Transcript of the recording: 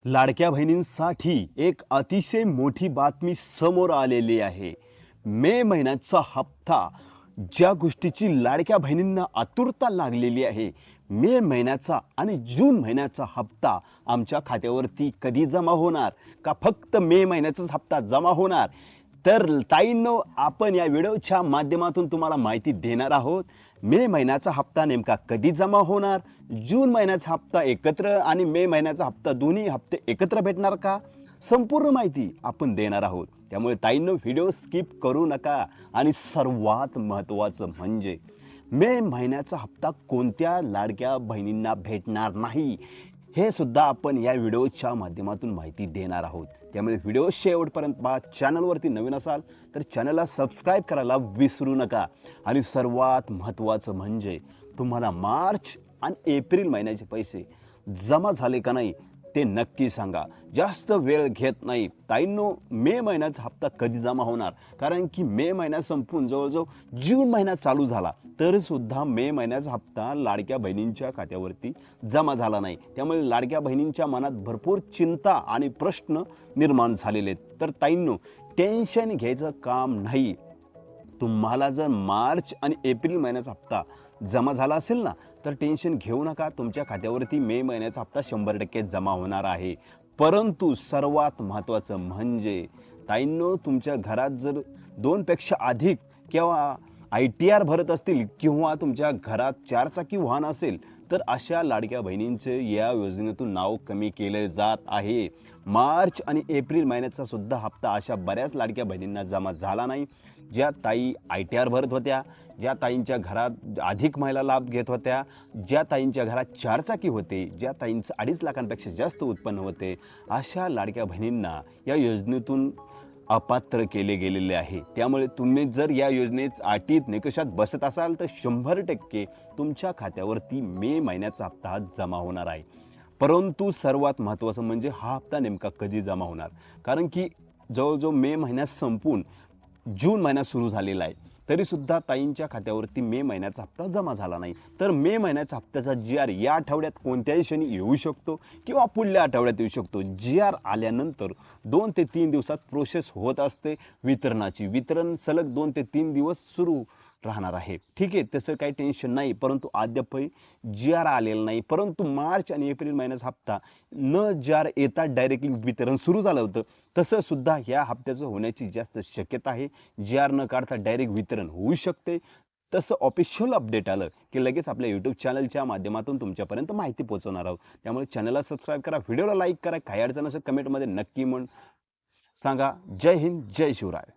लाडक्या बहिणींसाठी एक अतिशय मोठी बातमी समोर आलेली आहे. मे महिन्याचा हप्ता, ज्या गोष्टीची लाडक्या बहिणींना आतुरता लागलेली आहे, मे महिन्याचा आणि जून महिन्याचा हप्ता आमच्या खात्यावरती कधी जमा होणार, का फक्त मे महिन्याचाच हप्ता जमा होणार? तर ताईंनो, आपण या व्हिडिओच्या माध्यमातून तुम्हाला माहिती देणार आहोत. मे महिन्याचा हप्ता नेमका कधी जमा होणार, जून महिन्याचा हप्ता एकत्र आणि मे महिन्याचा हप्ता दोन्ही हप्ते एकत्र भेटणार का? संपूर्ण माहिती आपण देणार आहोत. त्यामुळे ताईंनो, व्हिडिओ स्किप करू नका. आणि सर्वात महत्त्वाचं म्हणजे मे महिन्याचा हप्ता कोणत्या लाडक्या बहिणींना भेटणार नाही, हे सुद्धा आपण या व्हिडिओच्या माध्यमातून माहिती देणार आहोत. त्यामुळे व्हिडिओ शेवटपर्यंत पहा. चॅनलवरती नवीन असाल तर चॅनलला सबस्क्राईब करायला विसरू नका. आणि सर्वात महत्त्वाचं म्हणजे तुम्हाला मार्च आणि एप्रिल महिन्याचे पैसे जमा झाले का नाही ते नक्की सांगा. जास्त वेळ घेत नाही ताईंनो, मे महिन्याचा हप्ता कधी जमा होणार? कारण की मे महिना संपून जवळजवळ जून महिना चालू झाला तरी सुद्धा मे महिन्याचा हप्ता लाडक्या बहिणींच्या खात्यावरती जमा झाला नाही. त्यामुळे लाडक्या बहिणींच्या मनात भरपूर चिंता आणि प्रश्न निर्माण झालेले आहेत. तर ताईंनो, टेन्शन घ्यायचं काम नाही. तुम्हाला जर मार्च आणि एप्रिल महिन्याचा हप्ता जमा झाला असेल ना, तर टेन्शन घेऊ नका. तुमच्या खात्यावरती मे महिन्याचा हप्ता 100% जमा होणार आहे. परंतु सर्वात महत्त्वाचं म्हणजे ताईंनो, तुमच्या घरात जर 2 पेक्षा अधिक किंवा ITR भरत असतील किंवा तुमच्या घरात 4 चाकी वाहन असेल, तर अशा लाडक्या बहिणींचे या योजनेतून नाव कमी केले जात आहे. मार्च आणि एप्रिल महिन्याचा सुद्धा हप्ता अशा बऱ्याच लाडक्या बहिणींना जमा झाला नाही. ज्या ताई ITR भरत होत्या, ज्या ताईंच्या घरात अधिक महिला लाभ घेत होत्या, ज्या ताईंच्या घरात 4 चाकी होते, ज्या ताईंचं 2.5 लाखांपेक्षा जास्त उत्पन्न होते, अशा लाडक्या बहिणींना या योजनेतून अपात्र केले गेलेले आहे. त्यामुळे तुम्ही जर या योजनेत अटीत निकषात बसत असाल तर 100% तुमच्या खात्यावरती मे महिन्याचा हप्ता जमा होणार आहे. परंतु सर्वात महत्त्वाचं म्हणजे हा हप्ता नेमका कधी जमा होणार? कारण की जवळजवळ मे महिन्यात संपून जून महिना सुरू झालेला आहे, तरीसुद्धा ताईंच्या खात्यावरती मे महिन्याचा हप्ता जमा झाला नाही. तर मे महिन्याचा हप्त्याचा GR या आठवड्यात कोणत्याही क्षणी येऊ शकतो किंवा पुढल्या आठवड्यात येऊ शकतो. GR आल्यानंतर 2 ते 3 दिवसात प्रोसेस होत असते वितरणाची. वितरण सलग 2 ते 3 दिवस सुरू राहणार आहे. ठीक आहे, तसं काही टेन्शन नाही. परंतु अद्यापही GR आलेला नाही. परंतु मार्च आणि एप्रिल महिन्याचा हप्ता न GR येता डायरेक्टली वितरण सुरू झालं होतं, तसं सुद्धा ह्या हप्त्याचं होण्याची जास्त शक्यता आहे. GR न काढता डायरेक्ट वितरण होऊ शकते. तसं ऑफिशियल अपडेट आलं की लगेच आपल्या यूट्यूब चॅनलच्या माध्यमातून तुमच्यापर्यंत माहिती पोहोचवणार आहोत. त्यामुळे चॅनलला सबस्क्राईब करा, व्हिडिओला लाईक करा. काही अडचण असेल कमेंटमध्ये नक्की म्हणून सांगा. जय हिंद, जय शिवराय.